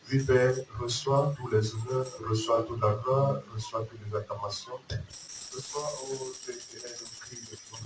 Oui, Père, reçois tous les honneurs, reçois toute la gloire, reçois toutes les acclamations. Reçois, oh Dieu éternel, le cri de ton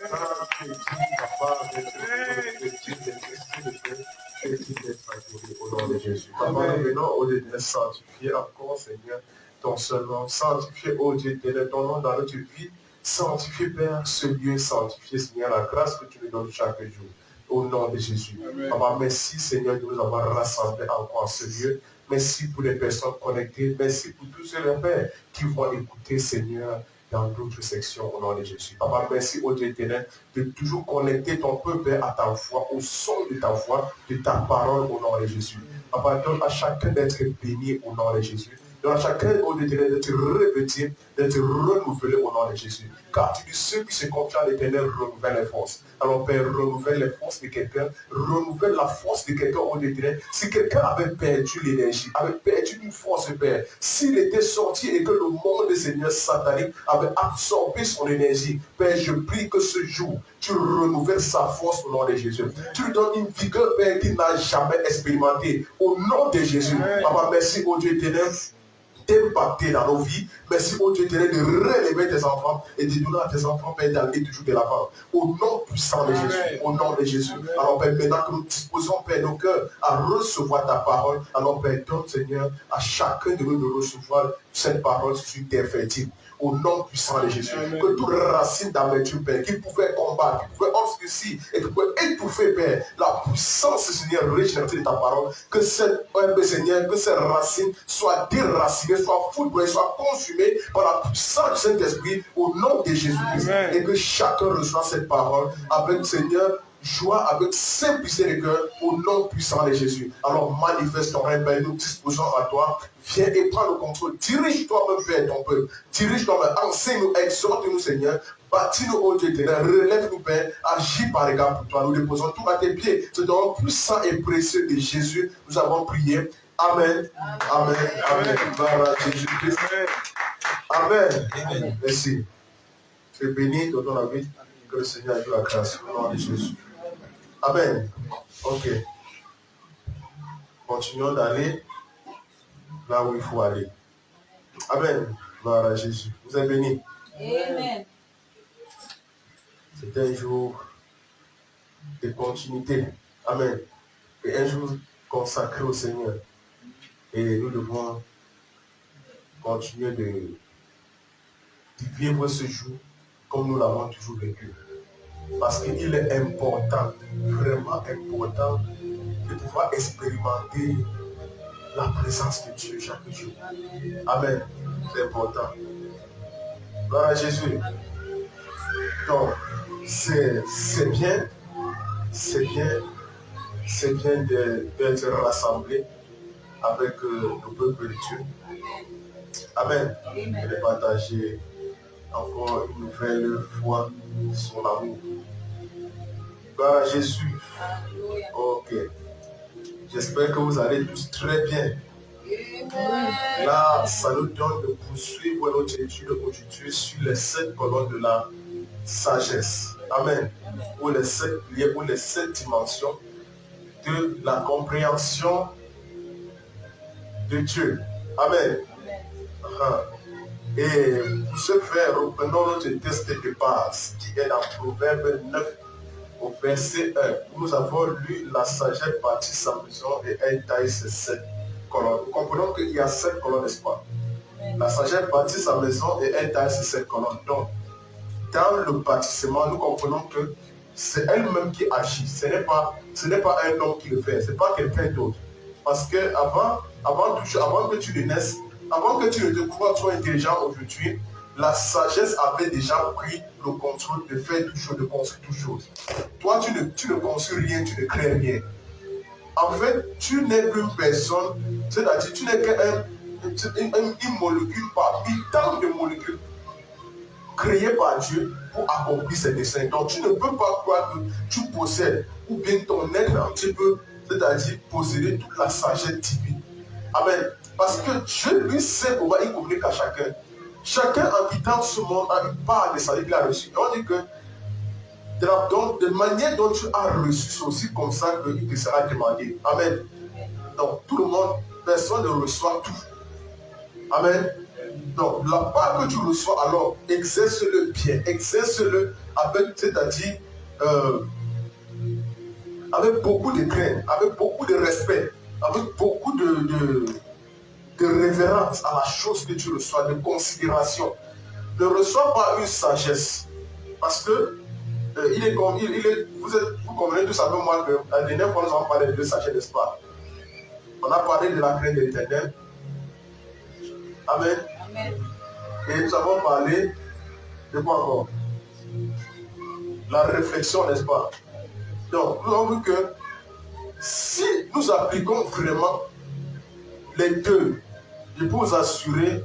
car tu es digne, Papa, d'être honoré, tu es digne d'être célébré, tu es digne d'être adoré au nom de Jésus. Papa, nous venons au Dieu éternel sanctifier encore, Seigneur, ton seul nom. Sanctifier, oh Dieu éternel, ton nom dans notre vie. Sanctifier, Père, ce lieu, sanctifier, Seigneur, la grâce que tu nous donnes chaque jour. Au nom de Jésus. Amen. Papa, merci, Seigneur, de nous avoir rassemblés encore en ce lieu. Merci pour les personnes connectées. Merci pour tous ceux, Père, qui vont écouter, Seigneur, dans d'autres sections au nom de Jésus. Papa, merci au Dieu éternel de toujours connecter ton peuple à ta voix, au son de ta voix, de ta parole au nom de Jésus. Papa, donne à chacun d'être béni au nom de Jésus. Donne à chacun au Dieu éternel d'être revêtu, d'être renouvelé au nom de Jésus. Car tu dis ceux qui se confient à l'éternel renouvellent les forces. Alors Père, renouvelle les forces de quelqu'un, renouvelle la force de quelqu'un au Dieu éternel. Si quelqu'un avait perdu l'énergie, avait perdu une force, Père, s'il était sorti et que le monde des seigneurs sataniques avait absorbé son énergie, Père, je prie que ce jour, tu renouvelles sa force au nom de Jésus. Tu lui donnes une vigueur, Père, qu'il n'a jamais expérimenté. Au nom de Jésus. Papa, merci au Dieu éternel d'impacter dans nos vies. Merci au Dieu éternel de relever tes enfants et de donner à tes enfants, Père, d'aller toujours de l'avant. Au nom puissant de Jésus. Au nom de Jésus. Alors, Père, maintenant que nous disposons, Père, nos cœurs à recevoir ta parole, alors, Père, donne, Seigneur, à chacun de nous de recevoir cette parole sur terre fertile. Au nom puissant de Jésus. Amen. Que toute racine d'amertume, Père, qui pouvait combattre, qui pouvait obscurcir et qui pouvait étouffer, Père, la puissance, Seigneur, régénératrice de ta parole, que cette, Seigneur, que ces racines soient déracinées, soient foudroyées, soient consumées par la puissance du Saint-Esprit au nom de Jésus-Christ. Et que chacun reçoive cette parole avec, Seigneur, joie, avec simplicité de cœur, au nom puissant de Jésus. Alors manifeste ton règne, Père, nous disposons à toi. Viens et prends le contrôle. Dirige-toi, Père, ton peuple. Dirige-toi, enseigne-nous, exhorte-nous, Seigneur. Bâtis-nous, ô Dieu éternel. Relève-nous, Père. Agis par égard pour toi. Nous déposons tout à tes pieds. C'est dans le puissant et précieux de Jésus. Nous avons prié. Amen. Amen. Amen. Amen. Jésus-Christ. Amen. Amen. Merci. Tu es béni dans ton vie. Que le Seigneur ait la grâce. Au nom de Jésus. Amen. Ok. Continuons d'aller là où il faut aller. Amen. Gloire à Jésus. Vous êtes bénis. Amen. C'est un jour de continuité. Amen. Et un jour consacré au Seigneur. Et nous devons continuer de vivre ce jour comme nous l'avons toujours vécu. Parce qu'il est important, vraiment important, de pouvoir expérimenter la présence de Dieu chaque jour. Amen. C'est important. Gloire à Jésus. Donc, c'est bien d'être rassemblés avec le peuple de Dieu. Amen. Et de partager encore une nouvelle fois son amour. Gloire à Jésus. Ok. J'espère que vous allez tous très bien. Là, ça nous donne de poursuivre notre étude aujourd'hui sur les 7 colonnes de la sagesse. Amen. Ou les 7 liens, ou les 7 dimensions de la compréhension de Dieu. Amen. Et pour ce faire, reprenons notre texte de base qui est dans Proverbe 9 au verset 1. Nous avons lu la sagesse bâtit sa maison et elle taille ses 7 colonnes. Nous comprenons qu'il y a 7 colonnes, n'est-ce pas? La sagesse bâtit sa maison et elle taille ses 7 colonnes. Donc, dans le bâtissement, nous comprenons que c'est elle-même qui agit. Ce n'est pas un homme qui le fait, ce n'est pas quelqu'un d'autre. Parce que avant que tu ne naisses, avant que tu ne te crois trop intelligent aujourd'hui, la sagesse avait déjà pris le contrôle de faire tout chose, de construire tout chose. Toi, tu ne construis rien, tu ne crées rien. En fait, tu n'es qu'une personne, c'est-à-dire tu n'es qu'une molécule parmi tant de molécules créées par Dieu pour accomplir ses desseins. Donc, tu ne peux pas croire que tu possèdes, ou bien ton être entier peut, c'est-à-dire posséder toute la sagesse divine. Amen. Parce que Dieu, lui, sait comment il communique à chacun. Chacun en quittant ce monde a une part de sagesse qu'il a reçue. Et on dit que de manière dont tu as reçu, c'est aussi comme ça qu'il te sera demandé. Amen. Donc, personne ne reçoit tout. Amen. Donc, la part que tu reçois, alors, exerce-le bien, exerce-le avec, c'est-à-dire, avec beaucoup de crainte, avec beaucoup de respect, avec beaucoup de révérence à la chose que tu reçois, de considération. Ne reçois pas une sagesse. Parce que vous comprenez tous avec moi que la dernière fois nous avons parlé de deux sagesse, n'est-ce pas? On a parlé de la crainte de l'Éternel. Amen. Amen. Et nous avons parlé de quoi encore? La réflexion, n'est-ce pas? Donc, nous avons vu que si nous appliquons vraiment les deux, je peux vous assurer,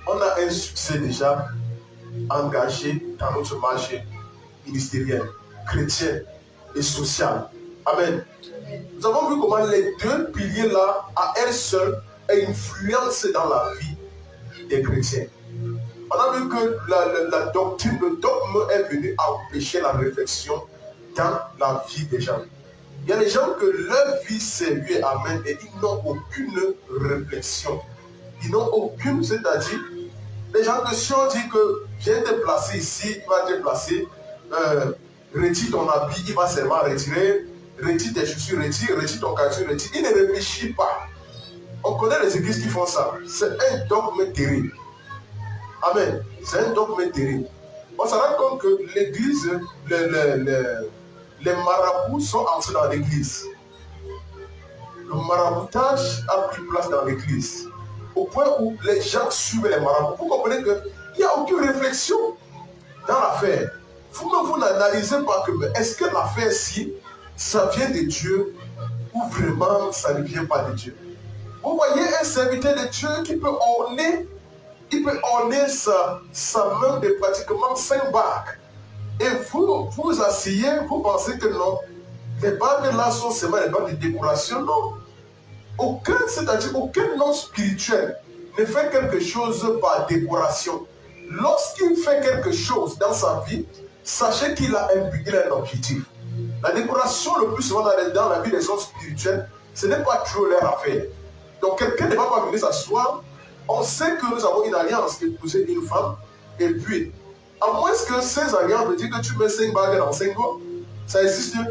on a un succès déjà engagé dans notre marché ministériel, chrétien et social. Amen. Nous avons vu comment les deux piliers-là, à elles seules, influencent dans la vie des chrétiens. On a vu que la doctrine, le dogme est venu empêcher la réflexion dans la vie des gens. Il y a des gens que leur vie c'est lui, amen, et ils n'ont aucune réflexion. Ils n'ont aucune, c'est-à-dire, les gens que si on dit que viens te placer ici, il va te placer, retire ton habit, il va seulement retirer, retire tes chaussures, retire ton casier, retire. Il ne réfléchit pas. On connaît les églises qui font ça. C'est un dogme terrible. Amen. C'est un dogme terrible. On se rend compte que l'église, les marabouts sont entrés dans l'église. Le maraboutage a pris place dans l'église. Au point où les gens suivent les marabouts. Vous comprenez qu'il n'y a aucune réflexion dans l'affaire. Vous n'analysez pas que est-ce que l'affaire-ci, ça vient de Dieu ou vraiment ça ne vient pas de Dieu. Vous voyez un serviteur de Dieu qui peut orner, sa main de pratiquement 5 bagues. Et vous asseyez, vous pensez que non, les bagues là sont seulement les bagues de décoration. Non. C'est-à-dire aucun homme spirituel ne fait quelque chose par décoration. Lorsqu'il fait quelque chose dans sa vie, sachez qu'il a un objectif. La décoration le plus souvent dans la vie des hommes spirituels, ce n'est pas trop leur affaire. Donc quelqu'un ne va pas venir s'asseoir. On sait que nous avons une alliance, épouser une femme, et puis, à moins que ces alliances veut dire que tu mets 5 bagues dans 5 doigts, ça existe. Hein?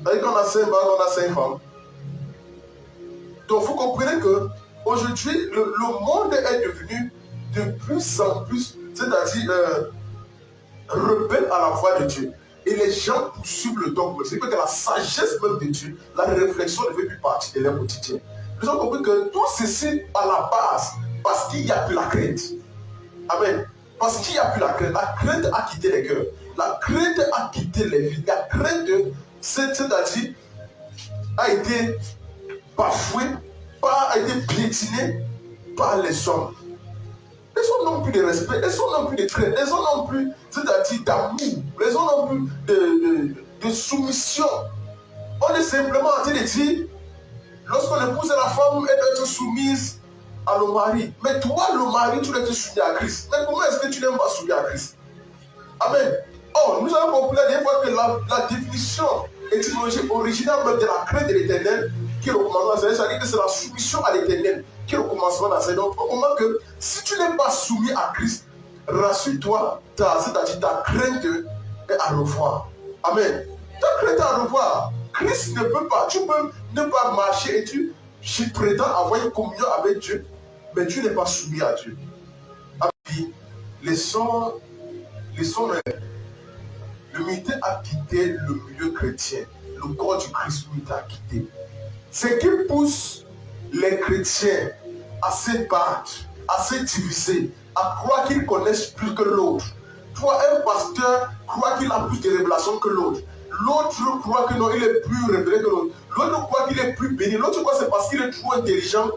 C'est-à-dire qu'on a 5 bagues, on a 5 femmes. Donc vous comprenez que aujourd'hui, le monde est devenu de plus en plus, c'est-à-dire rebelle à la voix de Dieu. Et les gens poursuivent le dogme. C'est que la sagesse même de Dieu, la réflexion ne fait plus partie de leur quotidien. Nous avons compris que tout ceci à la base, parce qu'il n'y a plus la crainte. Amen. Parce qu'il n'y a plus la crainte. La crainte a quitté les cœurs. La crainte a quitté les vies. La crainte, c'est-à-dire, a été bafouée, a été piétinée par les hommes. Les hommes n'ont plus de respect, les hommes n'ont plus de crainte, les hommes n'ont plus, c'est-à-dire d'amour, les hommes n'ont plus de soumission. On est simplement en train de dire, lorsqu'on épouse la femme, elle doit être soumise à le mari. Mais toi, le mari, tu dois être soumis à Christ. Mais comment est-ce que tu n'aimes pas soumis à Christ? Amen. Oh, nous avons compris la dernière fois que la définition étymologique originale de la crainte de l'Éternel, qui est le commandement, c'est-à-dire que c'est la soumission à l'Éternel, qui est le commencement dans cette donc, au moment que si tu n'es pas soumis à Christ, rassure-toi, c'est-à-dire ta crainte est à revoir. Amen. Ta crainte est à revoir. Christ ne peut pas, tu peux ne pas marcher et tu prétends avoir une communion avec Dieu, mais tu n'es pas soumis à Dieu. L'unité a quitté le milieu chrétien. Le corps du Christ, l'unité a quitté. Ce qui pousse les chrétiens à se battre, à se diviser, à croire qu'ils connaissent plus que l'autre. Toi, un pasteur croit qu'il a plus de révélations que l'autre. L'autre croit que non, il est plus révélé que l'autre. L'autre croit qu'il est plus béni. L'autre croit que c'est parce qu'il est trop intelligent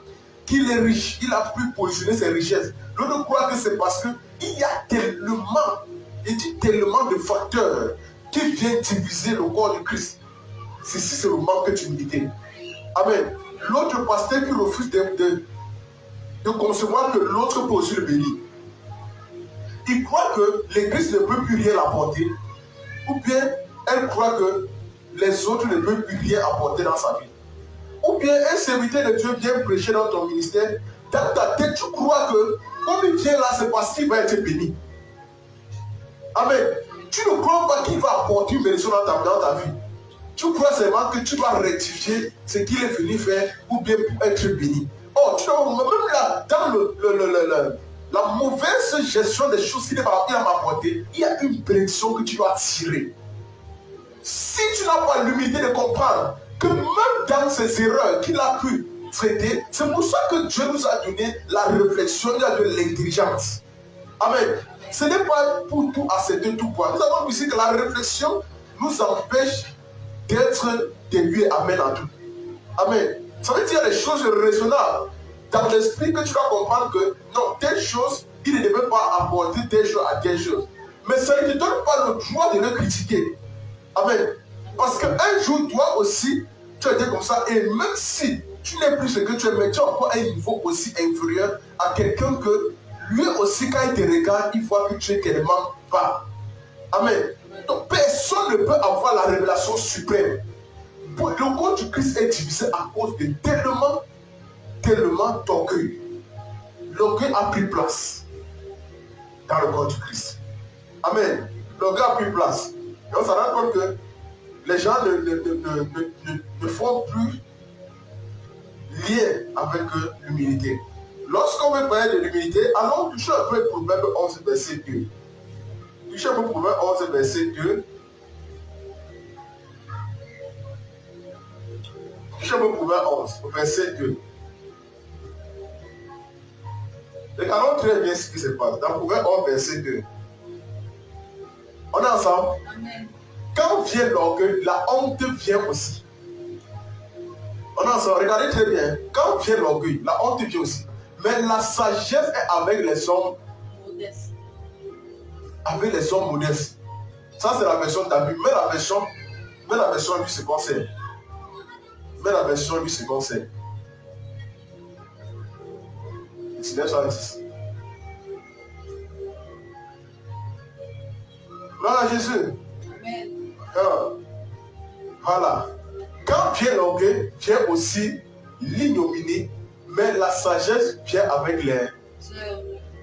qu'il est riche. Il a pu positionner ses richesses. L'autre croit que c'est parce qu'il y a tellement de facteurs qui viennent diviser le corps du Christ. Ceci, c'est le manque d'unité. Amen. L'autre pasteur qui refuse de concevoir que l'autre peut aussi le bénir. Il croit que l'église ne peut plus rien apporter. Ou bien elle croit que les autres ne peuvent plus rien apporter dans sa vie. Ou bien un serviteur de Dieu vient prêcher dans ton ministère, dans ta tête, tu crois que comme il vient là, c'est parce qu'il va être béni. Amen. Tu ne crois pas qu'il va apporter une bénédiction dans ta vie. Tu crois seulement que tu dois rectifier ce qu'il est venu faire ou bien pour être béni. Oh, tu vois, même là, dans la mauvaise gestion des choses qu'il a m'apporté, il y a une bénédiction que tu dois tirer. Si tu n'as pas l'humilité de comprendre que même dans ces erreurs qu'il a pu traiter, c'est pour ça que Dieu nous a donné la réflexion, il a donné l'intelligence. Amen. Ce n'est pas pour tout accepter tout point. Nous avons vu ici que la réflexion nous empêche d'être déviés. Amen à tout. Amen. Ça veut dire des choses raisonnables dans l'esprit que tu dois comprendre que non, telle chose, il ne devait pas apporter telle chose à telle chose. Mais ça ne te donne pas le droit de le critiquer. Amen. Parce qu'un jour, toi aussi, tu as été comme ça. Et même si tu n'es plus ce que tu es, mais tu es encore à un niveau aussi inférieur à quelqu'un que lui aussi, quand il te regarde, il voit que tu es tellement bas. Amen. Donc, personne ne peut avoir la révélation suprême. Le corps du Christ est divisé à cause de tellement d'orgueil. L'orgueil a pris place dans le corps du Christ. Amen. L'orgueil a pris place. Et on s'en rend compte que les gens ne font plus lien avec l'humilité. Lorsqu'on veut parler de l'humilité, allons toucher un peu le Proverbe 11, verset 2. Touchez un peu le Proverbe 11, verset 2. Touchez un peu le Proverbe 11, verset 2. Regardons très bien ce qui se passe. Dans le Proverbe 11, verset 2. On est ensemble? Amen. Quand vient l'orgueil, la honte vient aussi. On est ensemble. Regardez très bien. Quand vient l'orgueil, la honte vient aussi. Mais la sagesse est avec les hommes modestes. Avec les hommes modestes. Ça, c'est la version d'Abus. Mais la version du second scène. Mais la version du second scène. 1910. Gloire à Jésus. Amen. Voilà. Quand vient l'orgueil, vient aussi l'ignominie, mais la sagesse vient avec les...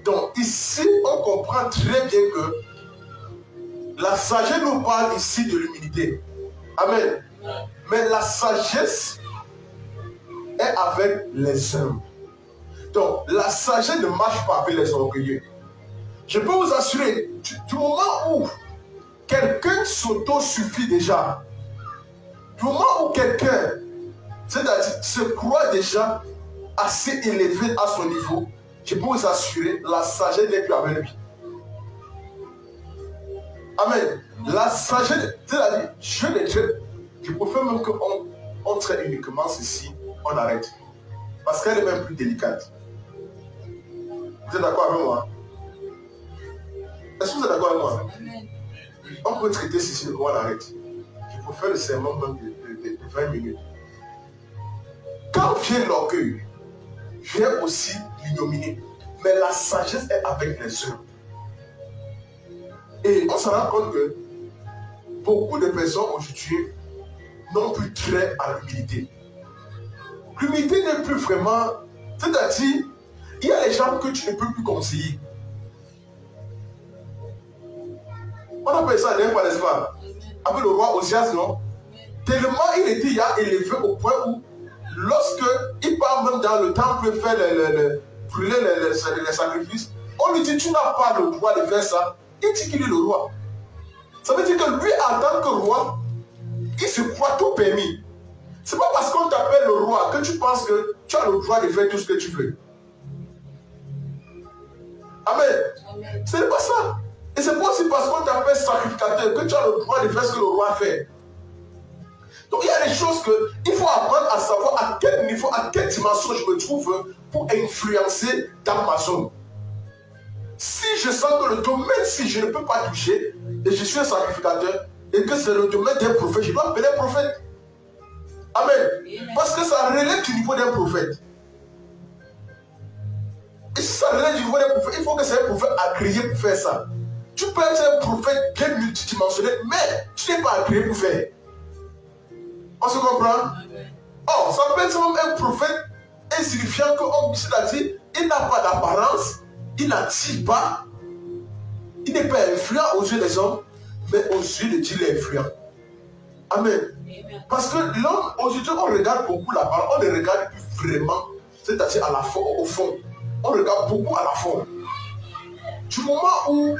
Donc ici, on comprend très bien que la sagesse nous parle ici de l'humilité. Amen. Mais la sagesse est avec les hommes. Donc la sagesse ne marche pas avec les orgueilleux. Je peux vous assurer, du moment où quelqu'un s'auto-suffit déjà, du moment où quelqu'un, c'est-à-dire se croit déjà assez élevé à son niveau, je peux vous assurer, la sagesse n'est plus avec lui. Amen. La sagesse, c'est-à-dire, je préfère même qu'on traite uniquement ceci, on arrête. Parce qu'elle est même plus délicate. Vous êtes d'accord avec moi? Est-ce que vous êtes d'accord avec moi? Amen. On peut traiter ceci, on arrête. Je préfère le sermon même de 20 minutes. Quand vient l'orgueil, vient aussi l'ignominie. Mais la sagesse est avec les hommes. Et on se rend compte que beaucoup de personnes aujourd'hui n'ont plus trait à l'humilité. L'humilité n'est plus vraiment... C'est-à-dire, il y a les gens que tu ne peux plus conseiller. On appelle ça d'un fois, n'est-ce pas? Avec le roi Osias, non? Tellement il était élevé au point où, lorsque il part même dans le temple faire brûler les sacrifices, on lui dit, tu n'as pas le droit de faire ça. Il dit qu'il est le roi. Ça veut dire que lui, en tant que roi, il se croit tout permis. C'est pas parce qu'on t'appelle le roi que tu penses que tu as le droit de faire tout ce que tu veux. Amen. Ce n'est pas ça. Et c'est pas aussi parce qu'on t'appelle sacrificateur que tu as le droit de faire ce que le roi fait. Donc il y a des choses qu'il faut apprendre à savoir à quel niveau, à quelle dimension je me trouve pour influencer dans ma zone. Si je sens que le domaine, si je ne peux pas toucher, et je suis un sacrificateur, et que c'est le domaine d'un prophète, je dois appeler un prophète. Amen. Parce que ça relève du niveau d'un prophète. Et si ça relève du niveau d'un prophète, il faut que c'est un prophète agréé pour faire ça. Tu peux être un prophète bien multidimensionnel, mais tu n'es pas agréé pour faire. On se comprend? Oh, ça peut être même un prophète insignifiant que c'est-à-dire, il n'a pas d'apparence, il n'attire pas, il n'est pas influent aux yeux des hommes, mais aux yeux de Dieu, il est influent. Amen. Parce que l'homme, aujourd'hui, on regarde beaucoup la parole, on ne regarde plus vraiment, c'est-à-dire à la forme, au fond. On regarde beaucoup à la forme. Du moment où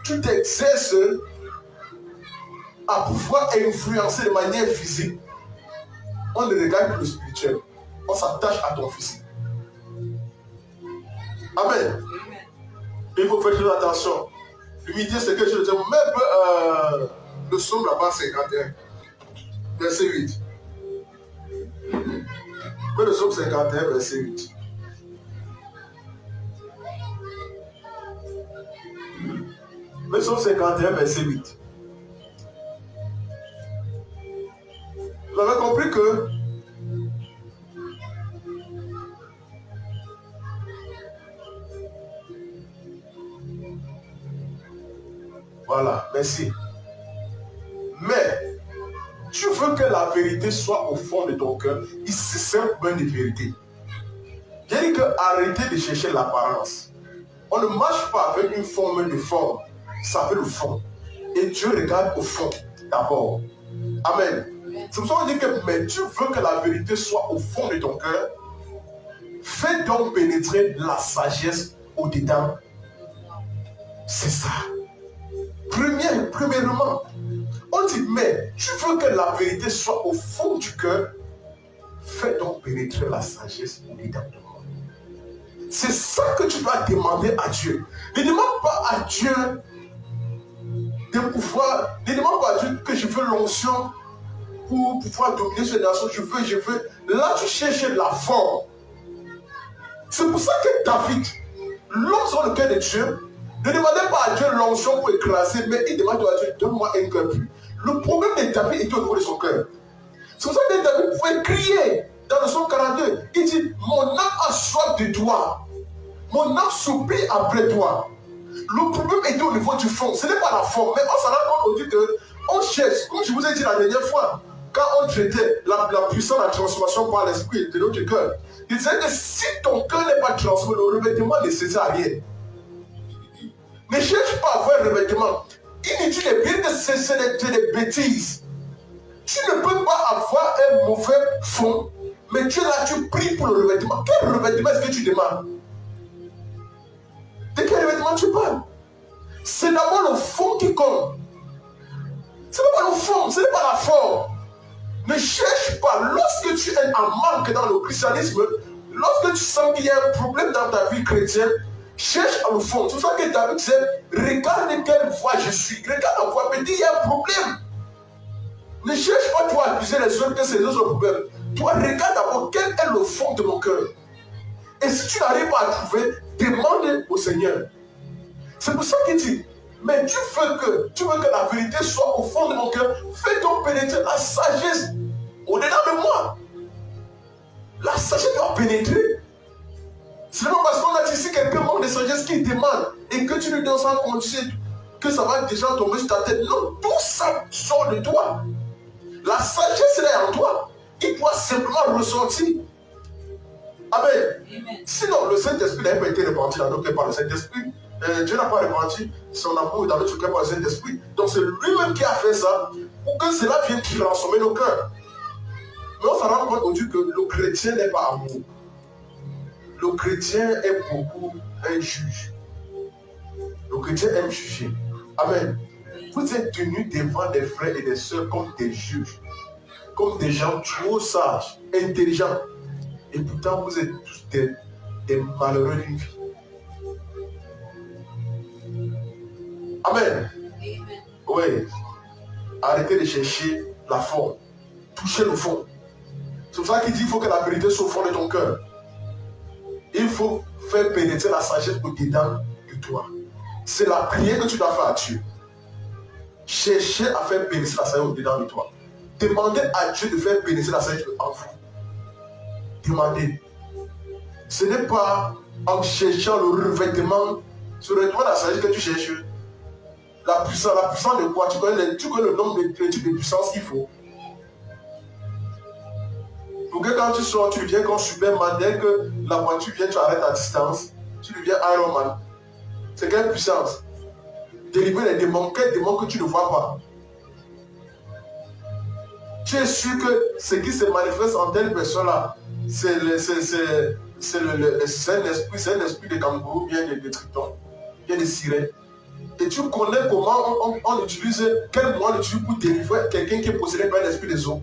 tu t'exerces à pouvoir influencer de manière physique, on ne regarde plus le spirituel. On s'attache à ton physique. Amen. Il faut faire très attention. L'humilité, c'est quelque chose de même le psaume là-bas, 51, verset 8. Mais le psaume 51, verset 8. Le psaume 51, verset 8. Vous avez compris que voilà, merci. Mais tu veux que la vérité soit au fond de ton cœur. Ici, c'est un problème de vérité. J'ai dit que arrêtez de chercher l'apparence. On ne marche pas avec une forme de forme. Ça veut le fond. Et Dieu regarde au fond d'abord. Amen. C'est pour ça qu'on dit que mais tu veux que la vérité soit au fond de ton cœur. Fais donc pénétrer la sagesse au-dedans. C'est ça. Premièrement, on dit, mais tu veux que la vérité soit au fond du cœur, fais donc pénétrer la sagesse au-dedans de moi. C'est ça que tu dois demander à Dieu. Ne demande pas à Dieu de pouvoir, ne demande pas à Dieu que je veux l'onction pour pouvoir dominer cette nation, je veux. Là, tu cherches la forme. C'est pour ça que David, l'homme sur le cœur de Dieu, ne demandait pas à Dieu l'onction pour écraser, mais il demandait à Dieu, donne-moi un cœur pur. Le problème de David était au niveau de son cœur. C'est pour ça que David pouvait crier dans le psaume 42. Il dit, mon âme a soif de toi. Mon âme supplie après toi. Le problème était au niveau du fond. Ce n'est pas la forme, mais on s'en rend compte qu'on cherche, comme je vous ai dit la dernière fois, quand on traitait la puissance de la transformation par l'esprit de notre cœur, il disait que si ton cœur n'est pas transformé, le revêtement ne sert à rien. Ne cherche pas à avoir un revêtement. Inutile et bien que c'est des bêtises. Tu ne peux pas avoir un mauvais fond, mais tu es là, tu pries pour le revêtement. Quel revêtement est-ce que tu demandes? De quel revêtement tu parles? C'est d'abord le fond qui compte. Ce n'est pas le fond, ce n'est pas la forme. Ne cherche pas, lorsque tu es en manque dans le christianisme, lorsque tu sens qu'il y a un problème dans ta vie chrétienne, cherche à le fond. C'est pour ça que David disait, regarde quelle voie je suis. Regarde la voie, mais dis, il y a un problème. Ne cherche pas toi à accuser les autres que c'est les autres problèmes. Toi, regarde d'abord quel est le fond de mon cœur. Et si tu n'arrives pas à trouver, demande au Seigneur. C'est pour ça qu'il dit, mais tu veux que la vérité soit au fond de mon cœur, fais donc pénétrer la sagesse au-dedans de moi. La sagesse doit pénétrer. Ce n'est pas parce qu'on a dit si quelqu'un manque de sagesse qu'il demande et que tu lui donnes sans conscience que ça va déjà tomber sur ta tête. Non, tout ça sort de toi. La sagesse elle est en toi. Il doit simplement ressortir. Amen. Sinon, le Saint-Esprit n'a pas été répandu dans notre cœur par le Saint-Esprit. Dieu n'a pas répandu son amour dans notre cœur par le Saint-Esprit. Donc c'est lui-même qui a fait ça pour que cela vienne transformer nos cœurs. Mais on s'en rend compte aujourd'hui que le chrétien n'est pas amour. Le chrétien est beaucoup un juge. Le chrétien aime juger. Amen. Vous êtes tenus devant des frères et des sœurs comme des juges, comme des gens trop sages, intelligents. Et pourtant, vous êtes tous des malheureux d'une vie. Amen. Oui. Arrêtez de chercher la forme. Touchez le fond. C'est pour ça qu'il dit qu'il faut que la vérité soit au fond de ton cœur. Il faut faire pénétrer la sagesse au-dedans de toi. C'est la prière que tu dois faire à Dieu. Cherchez à faire pénétrer la sagesse au-dedans de toi. Demandez à Dieu de faire pénétrer la sagesse en vous. Demandez. Ce n'est pas en cherchant le revêtement, sur le revêtement de la sagesse que tu cherches. La puissance de quoi? Tu connais le nombre de types de puissance qu'il faut. Pour que quand tu sors, tu deviens comme Superman. Dès que la voiture vient, tu arrêtes à distance. Tu deviens Iron Man. C'est quelle puissance? Délivrer les démons. Quels démons que tu ne vois pas? Tu es sûr que ce qui se manifeste en telle personne-là, c'est un esprit de kangourou, bien de triton, bien de sirène. Et tu connais comment on utilise, quel moyen on utilise pour délivrer quelqu'un qui est possédé par l'esprit des eaux.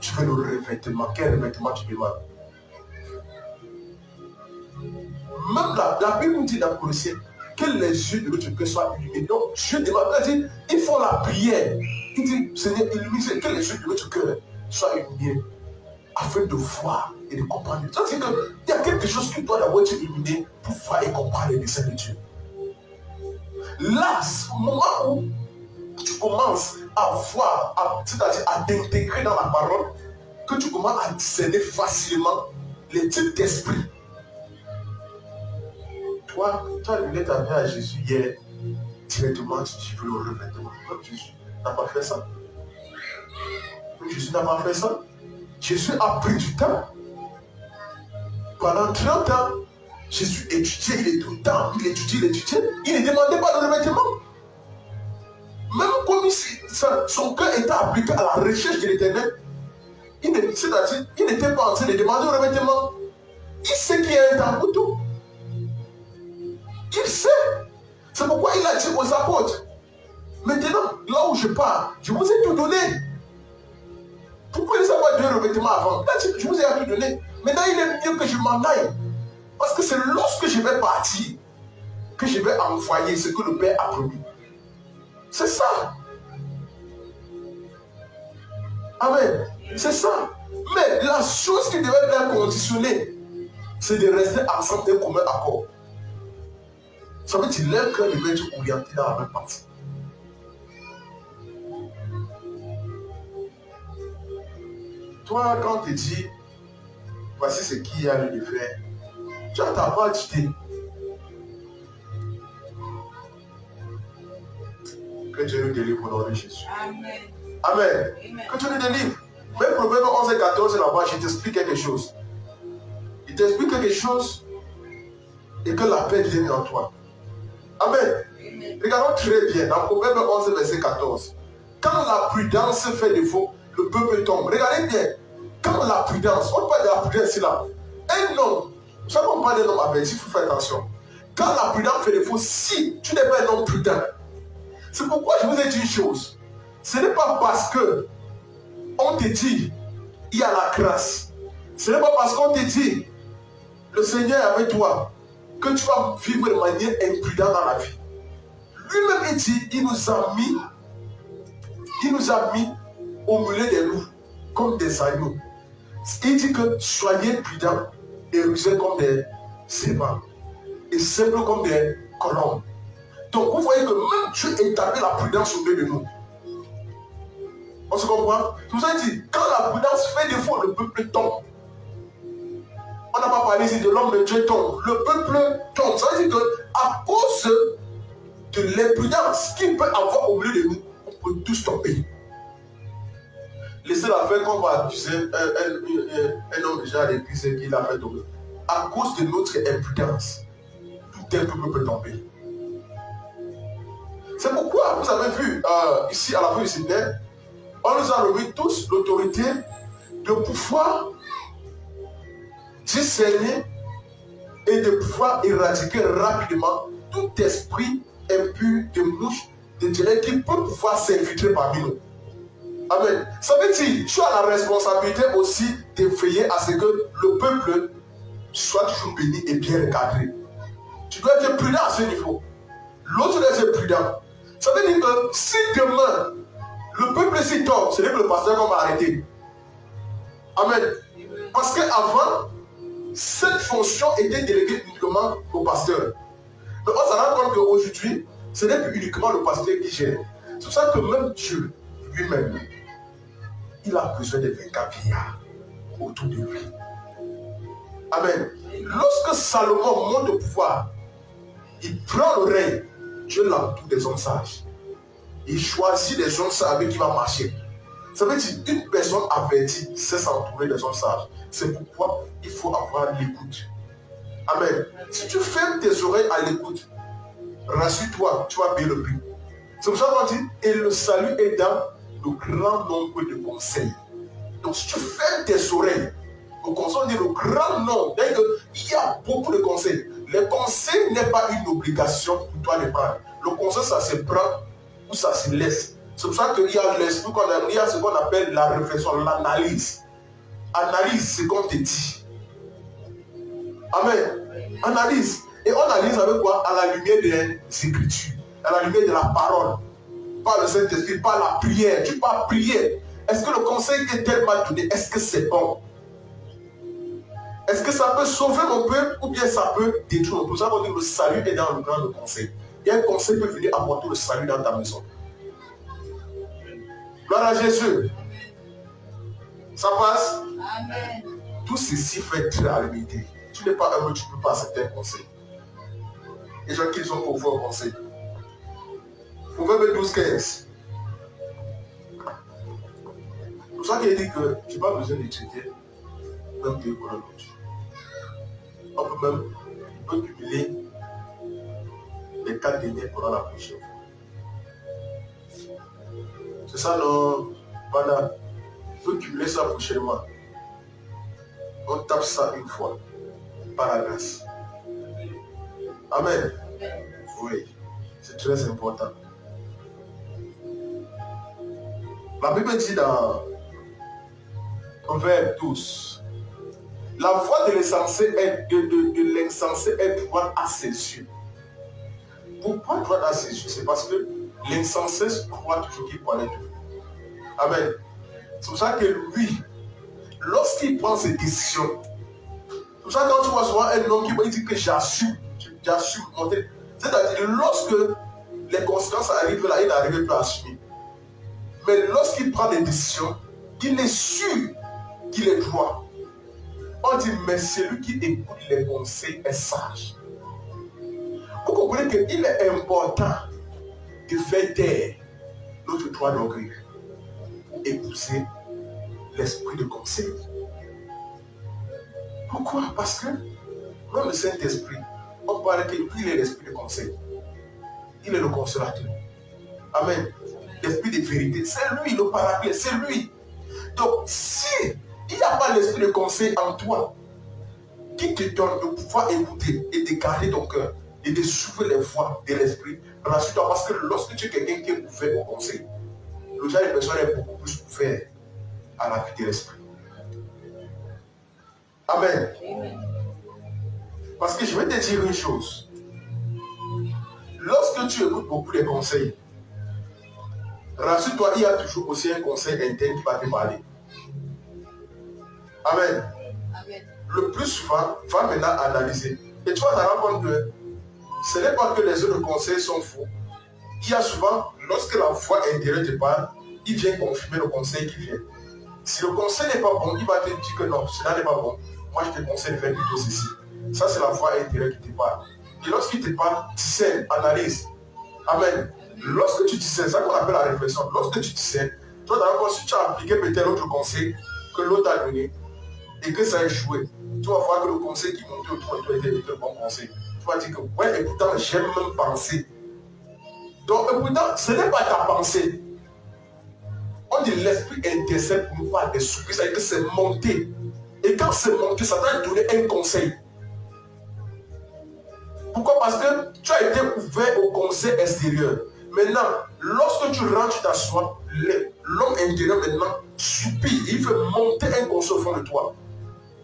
Tu veux le revêtement. Quel revêtement tu demandes? Même la Bible nous dit dans Colossiens que les yeux de notre cœur soient illuminés. Donc Dieu demande, ils font la prière. Il dit, Seigneur, illumine, que les yeux de notre cœur soient illuminés afin de voir et de comprendre. C'est-à-dire qu'il y a quelque chose qui doit d'abord être illuminé pour voir et comprendre les desseins de Dieu. Là, c'est le moment où tu commences à voir, c'est-à-dire à t'intégrer dans la parole, que tu commences à discerner facilement les types d'esprit. Toi, tu as donné ta vie à Jésus hier, directement, tu veux le revêtement. Comme Jésus n'a pas fait ça. Jésus n'a pas fait ça. Jésus a pris du temps. Pendant 30 ans, Jésus étudiait, il est tout le temps, il étudiait. Il ne demandait pas de revêtement. Même comme son cœur était appliqué à la recherche de l'éternel, c'est-à-dire, il n'était pas en train de demander un revêtement. Il sait qu'il y a un temps pour tout. Il sait. C'est pourquoi il a dit aux apôtres, maintenant, là où je pars, je vous ai tout donné. Pourquoi il ne savait pas donner le revêtement avant? Là, je vous ai tout donné. Maintenant, il est mieux que je m'en aille. Parce que c'est lorsque je vais partir que je vais envoyer ce que le Père a promis. C'est ça. Amen. C'est ça. Mais la chose qui devait être conditionnée, c'est de rester ensemble d'un commun accord. Ça veut dire que leur cœur devait être orienté dans la même partie. Toi, quand on te dit, voici ce qu'il y a lieu de faire, tu n'as pas d'idée. Que Dieu nous délivre au nom de Jésus. Amen. Amen. Amen. Que Dieu nous délivre. Même Proverbe 11 et 14, là-bas, je t'explique quelque chose. Il t'explique quelque chose et que la paix vienne en toi. Amen. Amen. Regardons très bien dans Proverbe 11, verset 14. Quand la prudence fait défaut, le peuple tombe. Regardez bien. Quand la prudence, on parle de la prudence ici là. Un homme, vous savez on parle d'un homme averti, il faut faire attention. Quand la prudence fait défaut, si tu n'es pas un homme prudent, c'est pourquoi je vous ai dit une chose. Ce n'est pas parce que on te dit il y a la grâce. Ce n'est pas parce qu'on te dit le Seigneur est avec toi que tu vas vivre de manière imprudente dans la vie. Lui-même il dit, il nous a mis au milieu des loups comme des agneaux. Il dit que soyez prudents et rusés comme des serpents et simples comme des colombes. Donc vous voyez que même Dieu établit la prudence au milieu de nous. On se comprend? Je vous ai dit, quand la prudence fait défaut, le peuple tombe. On n'a pas parlé ici de l'homme de Dieu tombe. Le peuple tombe. Ça veut dire qu'à cause de l'imprudence qu'il peut avoir au milieu de nous, on peut tous tomber. Laissez la faire qu'on va accuser un homme déjà à l'église qui l'a fait tomber. À cause de notre imprudence, tout un peuple peut tomber. C'est pourquoi vous avez vu ici à la fin du Sydney, on nous a remis tous l'autorité de pouvoir discerner et de pouvoir éradiquer rapidement tout esprit impur de mouche, de dirait qui peut pouvoir s'infiltrer parmi nous. Amen. Ça veut dire, tu as la responsabilité aussi de veiller à ce que le peuple soit toujours béni et bien recadré. Tu dois être prudent à ce niveau. L'autre doit être prudent. Ça veut dire que si demain, le peuple s'y tombe, ce n'est que le pasteur qu'on va arrêter. Amen. Parce qu'avant, cette fonction était déléguée uniquement au pasteur. Mais on s'en rend compte qu'aujourd'hui, ce n'est plus uniquement le pasteur qui gère. C'est pour ça que même Dieu, lui-même, il a besoin de 24 vieillards autour de lui. Amen. Lorsque Salomon monte au pouvoir, il prend le règne, Dieu l'entoure des hommes sages. Il choisit des hommes sages avec qui il va marcher. Ça veut dire une personne avertie sait s'entourer des hommes sages. C'est pourquoi il faut avoir l'écoute. Amen. Si tu fermes tes oreilles à l'écoute, rassure-toi, tu vas payer le prix. C'est pour ça qu'on dit, et le salut est dans le grand nombre de conseils. Donc si tu fermes tes oreilles, le conseil dit le grand nombre, il y a beaucoup de conseils. Les conseils n'est pas une obligation pour toi de prendre. Le conseil, ça se prend ou ça se laisse. C'est pour ça qu'il y a l'esprit il y a ce qu'on appelle la réflexion, l'analyse. Analyse ce qu'on te dit. Amen. Analyse. Et on analyse avec quoi? À la lumière des Écritures, à la lumière de la parole. Par le Saint-Esprit, par la prière. Tu vas prier. Est-ce que le conseil que tel m'a donné, est-ce que c'est bon? Est-ce que ça peut sauver mon peuple ou bien ça peut détruire mon peuple? Ça veut dire que le salut est dans le grand conseil. Et un conseil peut venir apporter le salut dans ta maison. Gloire à Jésus. Ça passe? Amen. Tout ceci fait très à l'unité. Tu n'es pas heureux, tu ne peux pas accepter un conseil. Les gens qui sont pour vous un conseil. Proverbe 12-15. C'est pour ça qu'il dit que tu n'as pas besoin d'étudier même Dieu pour l'autre. On peut même cumuler les 4 derniers pendant la prochaine fois. C'est ça, non? Voilà. On peut cumuler ça prochainement. On tape ça une fois. Par la grâce. Amen. Oui. C'est très important. La Bible dit dans Proverbe 12, la voix de l'insensé est droite à ses yeux. Pourquoi droite à ses yeux? C'est parce que l'insensé croit toujours qu'il connaît tout. Amen. C'est pour ça que lui, lorsqu'il prend ses décisions, c'est pour ça que quand tu vois souvent un homme qui dit que j'assume monter, c'est-à-dire lorsque les conséquences arrivent là, il n'arrive plus à assumer. Mais lorsqu'il prend des décisions, il est sûr qu'il est droit. On dit, mais celui qui écoute les conseils est sage. Vous comprenez qu'il est important de faire taire notre droit d'orgueil pour épouser l'esprit de conseil. Pourquoi? Parce que dans le Saint-Esprit, on parle qu'il est l'esprit de conseil. Il est le consolateur. Amen. L'esprit de vérité, c'est lui le paraclet, c'est lui. Donc, si il n'y a pas l'esprit de conseil en toi, qui te donne le pouvoir écouter et de garder ton cœur et de suivre les voies de l'esprit, rassure-toi parce que lorsque tu es quelqu'un qui est ouvert au conseil, le genre de personne est beaucoup plus ouvert à la vie de l'esprit. Amen. Parce que je vais te dire une chose. Lorsque tu écoutes beaucoup les conseils, rassure-toi, il y a toujours aussi un conseil interne qui va te parler. Amen. Amen. Le plus souvent, va maintenant analyser. Et tu vas te rendre compte que ce n'est pas que les autres conseils sont faux. Il y a souvent, lorsque la voix intérieure te parle, il vient confirmer le conseil qui vient. Si le conseil n'est pas bon, il va te dire que non, cela n'est pas bon. Moi, je te conseille de faire plutôt ceci. Ça, c'est la voix intérieure qui te parle. Et lorsqu'il te parle, discerne, analyse. Amen. Lorsque tu discernes, c'est ça qu'on appelle la réflexion. Lorsque tu discernes, tu vas d'abord, si tu as appliqué peut-être l'autre conseil que l'autre a donné et que ça a échoué, tu vas voir que le conseil qui montait autour de toi était le bon conseil. Tu vas dire que, ouais, et pourtant, j'aime même penser. Donc, et pourtant, ce n'est pas ta pensée. On dit l'esprit intercède pour nous par des soupirs, c'est-à-dire que c'est monté. Et quand c'est monté, ça t'a donné un conseil. Pourquoi? Parce que tu as été ouvert au conseil extérieur. Maintenant, lorsque tu rentres, tu t'assois, l'homme intérieur maintenant soupire. Il veut monter un conseil au fond de toi.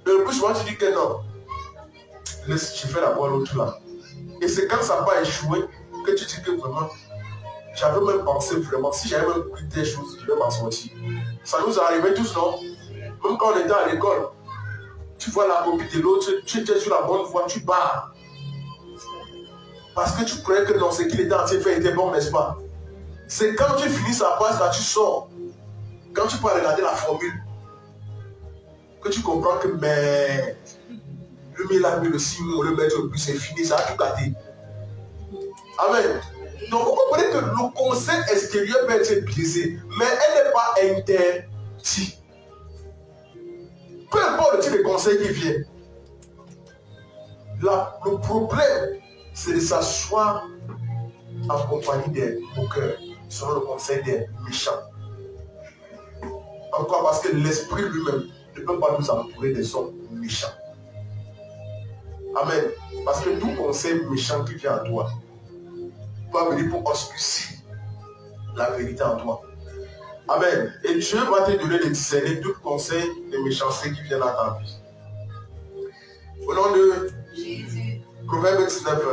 Et le plus souvent, tu dis que non. Laisse, je fais d'abord l'autre là. Et c'est quand ça n'a pas échoué que tu dis que vraiment, j'avais même pensé vraiment, si j'avais même pris des choses, je vais m'en sortir. Ça nous arrivait tous, non? Même quand on était à l'école, tu vois la copie de l'autre, tu étais sur la bonne voie, tu barres. Parce que tu croyais que non, ce qu'il était en train de faire était bon, n'est-ce pas? C'est quand tu finis sa passe, là, tu sors. Quand tu peux regarder la formule, que tu comprends que, mais, le il a mis le 6 mots, le mettre au but, c'est fini, ça a tout gâté. Amen. Donc vous comprenez que le conseil extérieur peut être biaisé, mais elle n'est pas interdite. Peu importe le type de conseil qui vient. Là, le problème, c'est de s'asseoir en compagnie des moqueurs, selon le conseil des méchants. Encore parce que l'esprit lui-même ne peut pas nous entourer des hommes méchants. Amen. Parce que tout conseil méchant qui vient à toi va venir pour auspicier la vérité en toi. Amen. Et Dieu va te donner de discerner tout conseil de méchanceté qui vient à ta vie. Au nom de Jésus. Proverbe 19.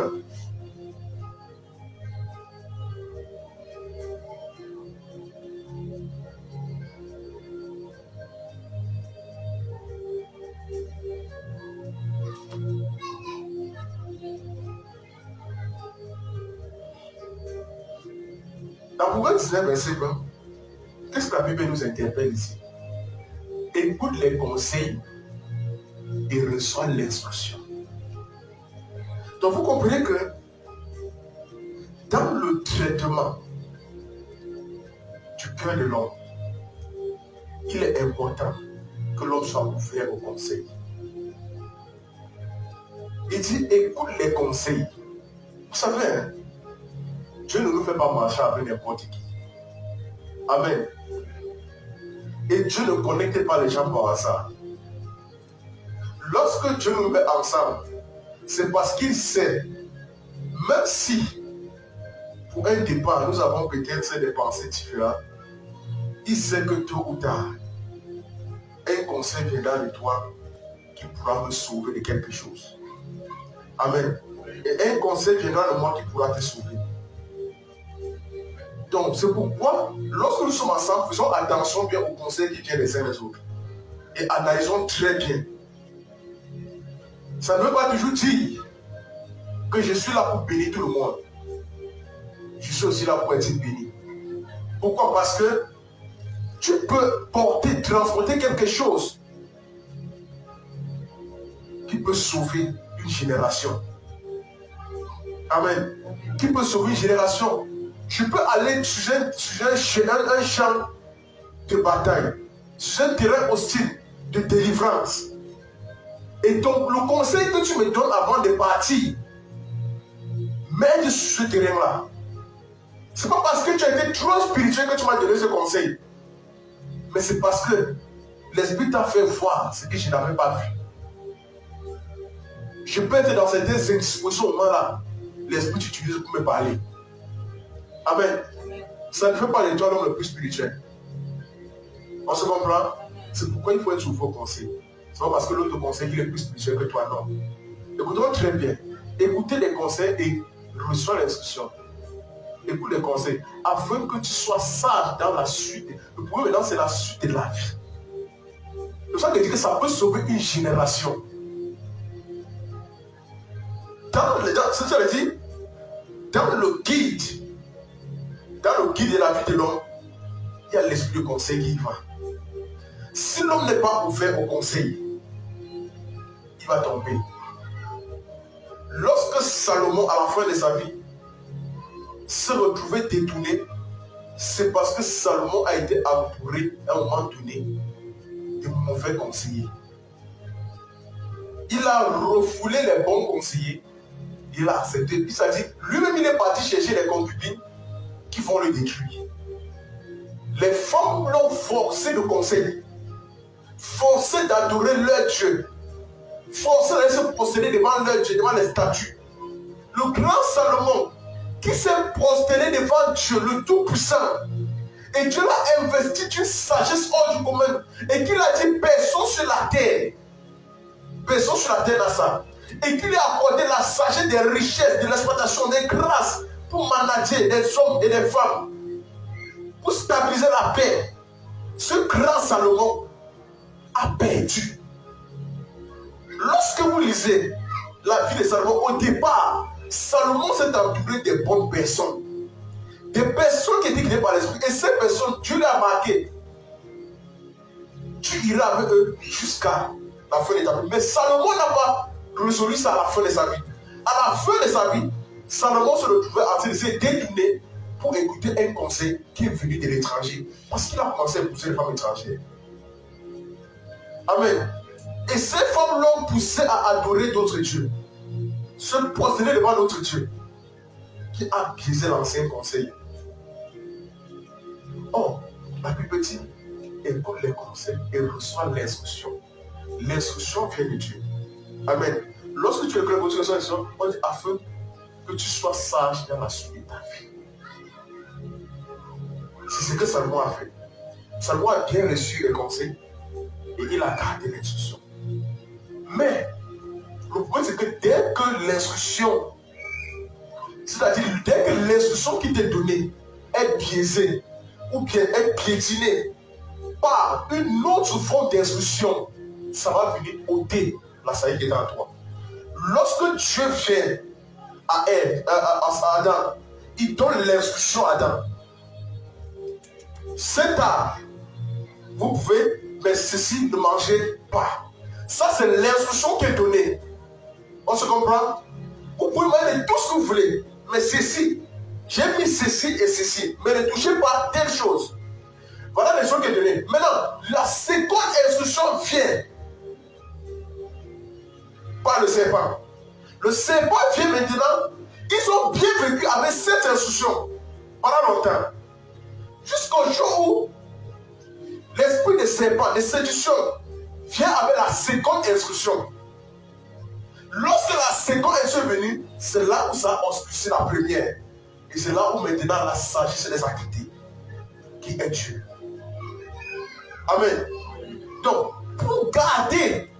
Dans Proverbe 19, verset 20, qu'est-ce que la Bible nous interpelle ici? Écoute les conseils et reçois l'instruction. Donc vous comprenez que dans le traitement du cœur de l'homme, il est important que l'homme soit ouvert au conseil. Il dit écoute les conseils. Vous savez, hein, Dieu ne nous fait pas marcher avec n'importe qui. Amen. Et Dieu ne connecte pas les gens par hasard. Lorsque Dieu nous met ensemble, c'est parce qu'il sait, même si pour un départ, nous avons peut-être des pensées différentes, il sait que tôt ou tard, un conseil viendra de toi qui pourra me sauver de quelque chose. Amen. Et un conseil viendra de moi qui pourra te sauver. Donc, c'est pourquoi, lorsque nous sommes ensemble, faisons attention bien aux conseils qui viennent les uns des autres. Et analysons très bien. Ça ne veut pas toujours dire que je suis là pour bénir tout le monde. Je suis aussi là pour être béni. Pourquoi? Parce que tu peux porter, transporter quelque chose qui peut sauver une génération. Amen. Qui peut sauver une génération. Je peux aller sur un champ de bataille, sur un terrain hostile de délivrance. Et donc, le conseil que tu me donnes avant de partir, mets sur ce terrain-là. Ce n'est pas parce que tu as été trop spirituel que tu m'as donné ce conseil. Mais c'est parce que l'Esprit t'a fait voir ce que je n'avais pas vu. Je peux être dans certaines indispositions au moment-là. L'Esprit t'utilise pour me parler. Amen. Ça ne fait pas de toi l'homme le plus spirituel. On se comprend? C'est pourquoi il faut être ouvert au conseil. C'est pas parce que l'autre conseil il est plus spirituel que toi, non. Écoutons très bien. Écoutez les conseils et reçois l'instruction. Écoute les conseils. Afin que tu sois sage dans la suite. Le problème maintenant, c'est la suite de la vie. C'est pour ça que je dis que ça peut sauver une génération. Dans le guide de la vie de l'homme, il y a l'esprit de conseil qui y va. Si l'homme n'est pas ouvert au conseil, il va tomber. Lorsque Salomon, à la fin de sa vie, se retrouvait détourné, c'est parce que Salomon a été entouré à un moment donné de mauvais conseillers. Il a refoulé les bons conseillers. Il a accepté. Il s'est dit, lui-même il est parti chercher les concubines qui vont le détruire. Les femmes l'ont forcé de conseiller, forcé d'adorer leur Dieu, forcé de se prosterner devant leur Dieu, devant les statues. Le grand Salomon qui s'est prosterné devant Dieu, le Tout-Puissant, et Dieu l'a investi d'une sagesse hors du commun, et qu'il a dit personne sur la terre n'a ça, et qu'il a accordé la sagesse des richesses, de l'exploitation, des grâces pour manager des hommes et des femmes, pour stabiliser la paix. Ce grand Salomon a perdu. Lorsque vous lisez la vie de Salomon, au départ, Salomon s'est entouré des bonnes personnes. Des personnes qui étaient guidées par l'esprit. Et ces personnes, Dieu les a marquées. Tu iras avec eux jusqu'à la fin de ta vie. Mais Salomon n'a pas résolu ça à la fin de sa vie. À la fin de sa vie, Salomon se retrouvait à se détourner pour écouter un conseil qui est venu de l'étranger. Parce qu'il a commencé à pousser les femmes étrangères. Amen. Et ces femmes l'ont poussé à adorer d'autres dieux. Se prosterner devant d'autres dieux. Qui a biaisé l'ancien conseil. Oh, la plus petite écoute les conseils et reçoit l'instruction. L'instruction vient de Dieu. Amen. Lorsque tu écoutes les instructions, on dit afin que tu sois sage dans la suite de ta vie. C'est ce que Salomon a fait. Salomon a bien reçu les conseils et il a gardé l'instruction. Mais le problème c'est que dès que l'instruction, c'est-à-dire dès que l'instruction qui t'est donnée est biaisée ou bien est piétinée par une autre forme d'instruction, ça va venir ôter la saillie qui est en toi. Lorsque Dieu vient à Adam, il donne l'instruction à Adam. Cet arbre, vous pouvez, mais ceci ne mangez pas. Ça, c'est l'instruction qui est donnée. On se comprend? Vous pouvez manger tout ce que vous voulez, mais ceci, j'ai mis ceci et ceci, mais ne touchez pas telle chose. Voilà les choses qui sont données. Maintenant, la seconde instruction vient par le serpent. Le serpent vient maintenant. Ils ont bien vécu avec cette instruction pendant longtemps. Jusqu'au jour où l'esprit de serpent, de séduction, vient avec la seconde instruction. Lorsque la seconde instruction est venue, c'est là où ça a auspicié la première. Et c'est là où maintenant la sagesse les a quittés, qui est Dieu. Amen. Donc, pour garder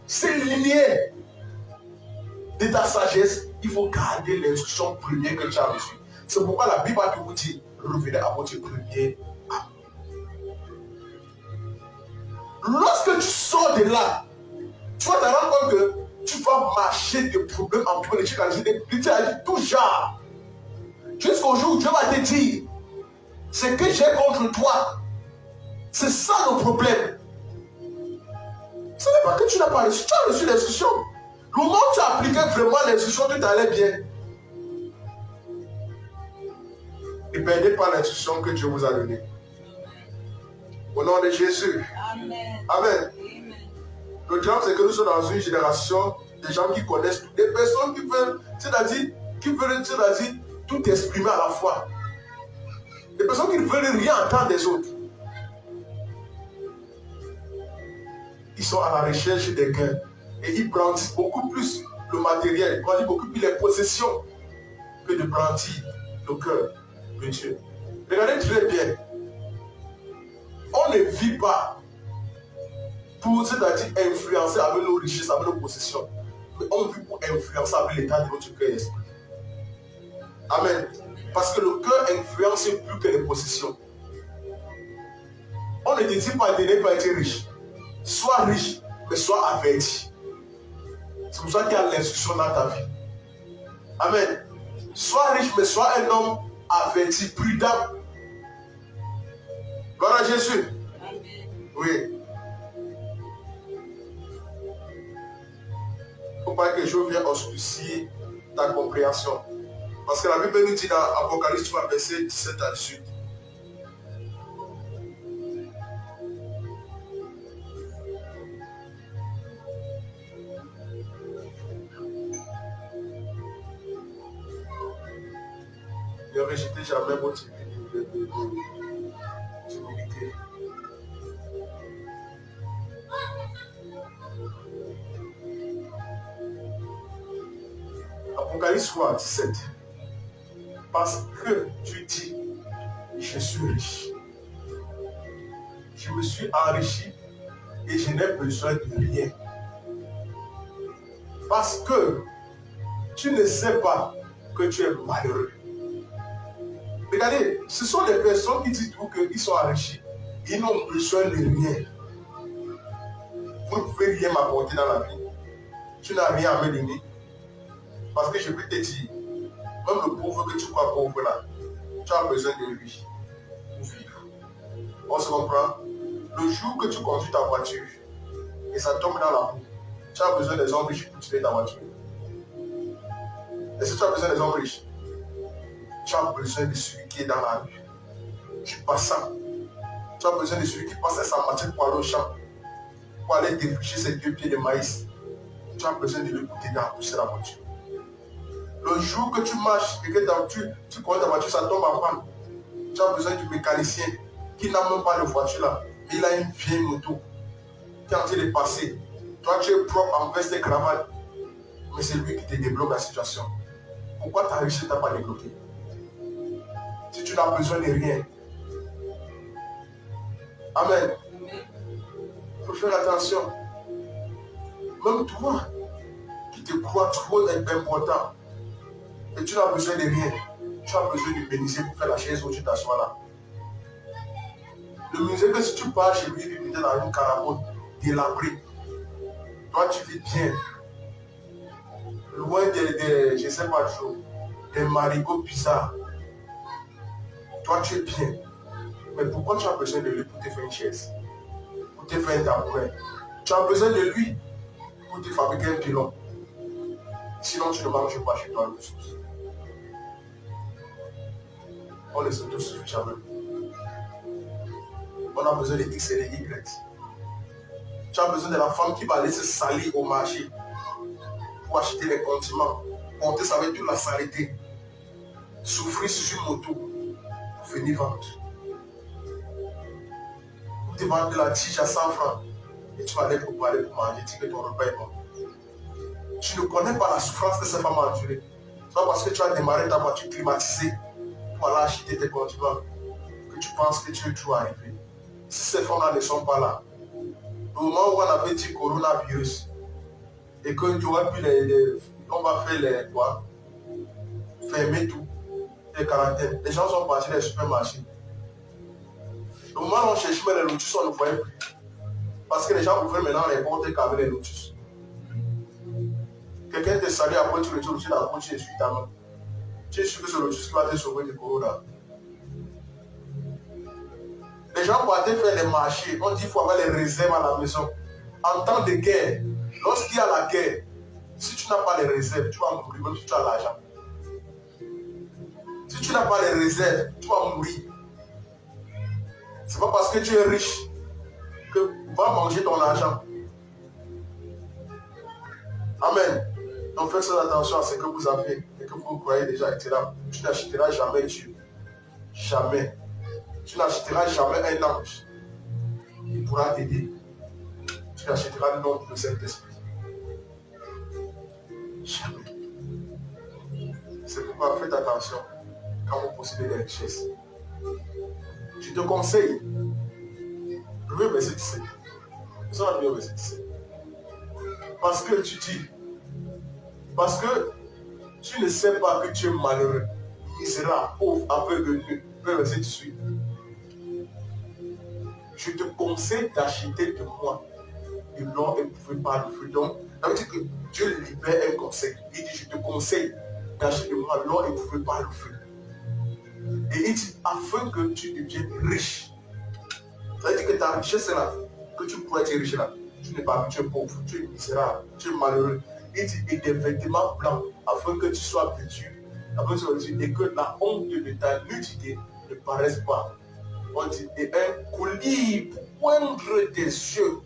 ces lignées de ta sagesse, il faut garder l'instruction première que tu as reçue. C'est pourquoi la Bible a toujours dit, revenez à votre premier amour. Lorsque tu sors de là, tu vas te rendre compte que tu vas marcher de problème en problème. Tu as dit tout genre. Jusqu'au jour où Dieu va te dire, ce que j'ai contre toi, c'est ça le problème. Ce n'est pas que tu n'as pas reçu, tu as reçu l'instruction. Le moment où tu as appliqué vraiment l'instruction, tout allait bien. Ne perdez pas l'instruction que Dieu vous a donnée. Au nom de Jésus. Amen. Amen. Amen. Le drame, c'est que nous sommes dans une génération de gens qui connaissent tout. Des personnes qui veulent, c'est-à-dire tout exprimer à la fois. Des personnes qui ne veulent rien entendre des autres. Ils sont à la recherche des gains. Et ils brandissent beaucoup plus le matériel, ils brandissent beaucoup plus les possessions que de brandir le cœur de Dieu. Regardez très bien. On ne vit pas pour, c'est-à-dire, influencer avec nos richesses, avec nos possessions. Mais on vit pour influencer avec l'état de notre cœur et esprit. Amen. Parce que le cœur influence plus que les possessions. On ne dit pas de ne pas être riche. Sois riche, mais sois averti. C'est pour ça qu'il y a l'instruction dans ta vie. Amen. Sois riche, mais sois un homme averti, prudent. Gloire à Jésus. Amen. Oui. Il ne faut pas que je vienne auspicier ta compréhension. Parce que la Bible nous dit dans Apocalypse 3, verset 17 à 18. Ne rejetez jamais votre humilité. Apocalypse 3, 17. Parce que tu dis, je suis riche. Je me suis enrichi et je n'ai besoin de rien. Parce que tu ne sais pas que tu es malheureux. Regardez, ce sont les personnes qui disent qu'ils sont enrichis. Ils n'ont besoin de rien. Vous ne pouvez rien m'apporter dans la vie. Tu n'as rien à me donner. Parce que je peux te dire, même le pauvre que tu crois pauvre là, tu as besoin de lui pour vivre. On se comprend? Le jour que tu conduis ta voiture et ça tombe dans la boue, tu as besoin des hommes riches pour tirer ta voiture. Et si tu as besoin des hommes riches, tu as besoin de celui qui est dans la rue. Tu passes ça. Tu as besoin de celui qui passe à sa matière pour aller au champ, pour aller défricher ses 2 pieds de maïs. Tu as besoin de l'écouter dans pousser la voiture. Le jour que tu marches et que tu conduis ta voiture, ça tombe en panne. Tu as besoin du mécanicien qui n'a même pas de voiture là. Il a une vieille moto qui est en train de passer. Toi, tu es propre en veste et cravate. Mais c'est lui qui te débloque la situation. Pourquoi ta richesse ne t'a pas débloqué? Si tu n'as besoin de rien. Amen. Il faut faire attention. Même toi, qui te crois trop important, et tu n'as besoin de rien, tu as besoin de bénir pour faire la chaise où tu t'assois là. Le musée que si tu pars chez lui, il est dans une carabole délabrée. Toi, tu vis bien. Loin des je ne sais pas trop, des marigots bizarres. Toi, tu es bien. Mais pourquoi tu as besoin de lui pour te faire une chaise? Pour te faire un tabouret? Tu as besoin de lui pour te fabriquer un pilon. Sinon, tu ne manges pas chez toi le source. On est tous suffisants. On a besoin de X et de Y. Tu as besoin de la femme qui va aller se salir au marché pour acheter les condiments, porter ça avec toute la saleté, souffrir sur une moto pour venir vendre. Pour te vendre de la tige à 100 francs et tu vas aller pour manger, tu dis que ton repas est bon. Tu ne connais pas la souffrance que ces femmes ont endurée. C'est pas parce que tu as démarré ta voiture climatisée pour aller acheter tes condiments que tu penses que tu es tout arrivé. Si ces femmes-là ne sont pas là, au moment où on avait dit coronavirus, et que tu aurais pu on va faire les quoi, fermer tout, les quarantaines, les gens sont partis dans les supermarchés. Au moment où on cherchait les lotus, on ne voyait plus. Parce que les gens ouvraient maintenant les portes qu'avec les lotus. Quelqu'un te salue après, tu retires dans la porte, tu essuies ta main. Tu es sûr que c'est le lotus qui va te sauver du corona. Les gens partaient faire les marchés, on dit qu'il faut avoir les réserves à la maison. En temps de guerre, lorsqu'il y a la guerre, si tu n'as pas les réserves, tu vas mourir, même si tu as l'argent. Si tu n'as pas les réserves, tu vas mourir. C'est pas parce que tu es riche que tu vas manger ton argent. Amen. Donc faites attention à ce que vous avez et que vous croyez déjà, etc. Tu n'achèteras jamais Dieu. Jamais. Tu n'achèteras jamais un ange. Il pourra t'aider. Tu n'achèteras le nom de Saint-Esprit. Jamais. C'est pourquoi faites attention quand vous possédez les richesses. Je te conseille. Le verset 17. Nous allons lire le verset 17. Parce que tu dis, parce que tu ne sais pas que tu es malheureux, misérable, pauvre, aveugle, nu. Le verset 18. Je te conseille d'acheter de moi de l'or et ne pouvez pas le feu. Donc, ça veut dire que Dieu libère un conseil. Il dit, je te conseille d'acheter de moi l'or et ne pouvez pas le feu. Et il dit, afin que tu deviennes riche. Ça veut dire que ta richesse est là, que tu pourrais être riche là. Tu n'es pas, tu es pauvre, tu es misérable, tu es malheureux. Il dit, et des vêtements blancs, afin que tu sois vêtu, afin que tu sois vêtu, et que la honte de ta nudité ne paraisse pas. On dit, et un collier pour poindre tes yeux,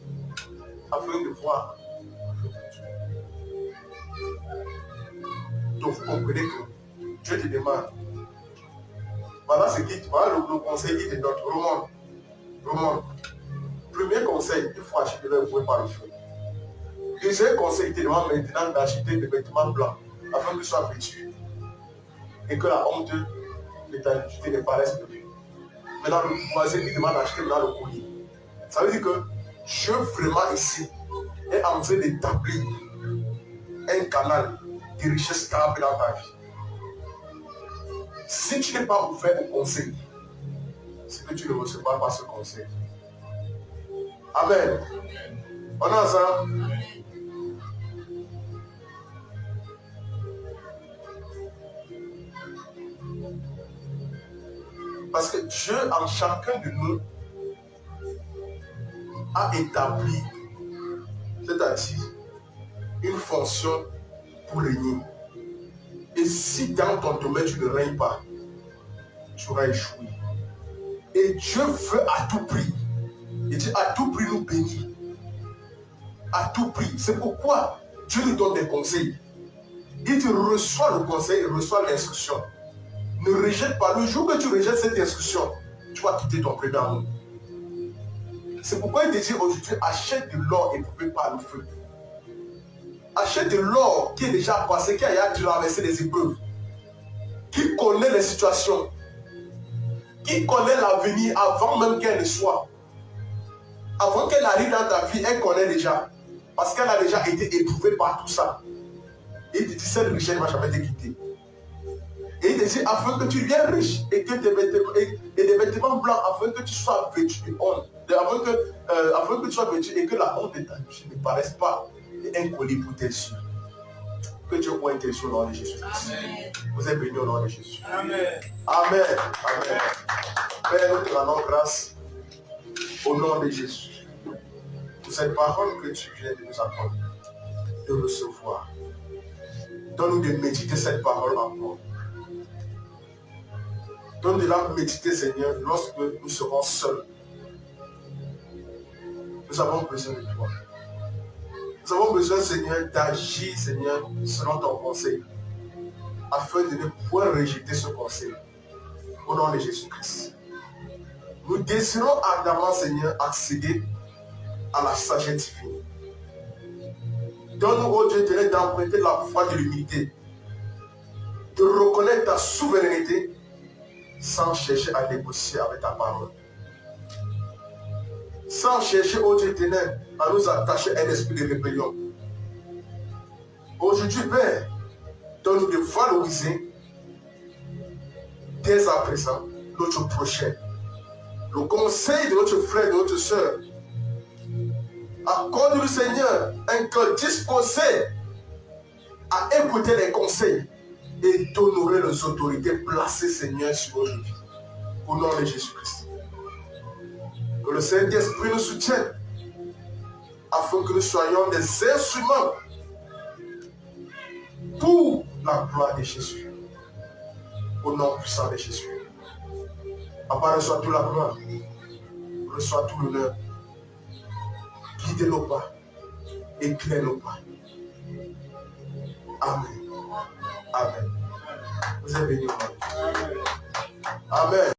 afin de voir. Donc vous comprenez que Dieu te demande. Voilà ce qui, voilà le conseil qui te donne. Roman. Premier conseil, il faut acheter le fouet par le feu. Deuxième conseil, il te demande maintenant d'acheter des vêtements blancs, afin que tu sois vêtu et que la honte de ta nudité ne paraisse plus. Maintenant, le troisième, il demande d'acheter maintenant le collier. Ça veut dire que Dieu vraiment ici est en train d'établir un canal de richesse stable dans ta vie. Si tu n'es pas ouvert au conseil, c'est que tu ne recevras pas ce conseil. Amen. On a ça. Parce que Dieu en chacun de nous a établi, c'est-à-dire une fonction pour régner. Et Et si dans ton domaine tu ne règnes pas, tu auras échoué. Et Dieu veut à tout prix. Il dit à tout prix nous bénir. À tout prix. C'est pourquoi Dieu nous donne des conseils. Il te reçoit le conseil, reçoit l'instruction. Ne rejette pas. Le jour que tu rejettes cette instruction, tu vas quitter ton premier amour. C'est pourquoi il te dit aujourd'hui, achète de l'or éprouvé par le feu. Achète de l'or qui est déjà passé, qui a traversé des épreuves. Qui connaît les situations. Qui connaît l'avenir avant même qu'elle ne soit. Avant qu'elle arrive dans ta vie, elle connaît déjà. Parce qu'elle a déjà été éprouvée par tout ça. Et il te dit, cette richesse ne va jamais te quitter. Et il te dit, afin que tu viennes riche et que des vêtements blancs, afin que tu sois vêtu de honte. Afin que tu sois vêtu et que la honte de ta vie ne paraisse pas un collier pour tes yeux. Que Dieu voit tes yeux au nom de Jésus. Vous êtes bénis au nom de Jésus. Amen. Amen. Amen. Père, nous te rendons grâce au nom de Jésus. Pour cette parole que tu viens de nous apprendre, de recevoir. Donne-nous de méditer cette parole encore. Donne-nous de la méditer, Seigneur, lorsque nous serons seuls. Nous avons besoin de toi. Nous avons besoin, Seigneur, d'agir, Seigneur, selon ton conseil, afin de ne point rejeter ce conseil. Au nom de Jésus-Christ. Nous désirons ardemment, Seigneur, accéder à la sagesse divine. Donne-nous, ô Dieu, d'emprunter la foi de l'humilité, de reconnaître ta souveraineté sans chercher à négocier avec ta parole. Sans chercher, ô Dieu éternel, à nous attacher à un esprit de rébellion. Aujourd'hui, Père, donne-nous de valoriser dès à présent notre prochain. Le conseil de notre frère, de notre soeur. Accorde-nous, Seigneur, un cœur disposé à écouter les conseils et d'honorer les autorités placées, Seigneur, sur notre vie. Au nom de Jésus-Christ. Que le Saint-Esprit nous soutienne afin que nous soyons des instruments pour la gloire de Jésus. Au nom puissant de Jésus. Papa, reçois toute la gloire. Reçois tout l'honneur. Guidez nos pas. Éclaire nos pas. Amen. Amen. Vous êtes bénis. Amen.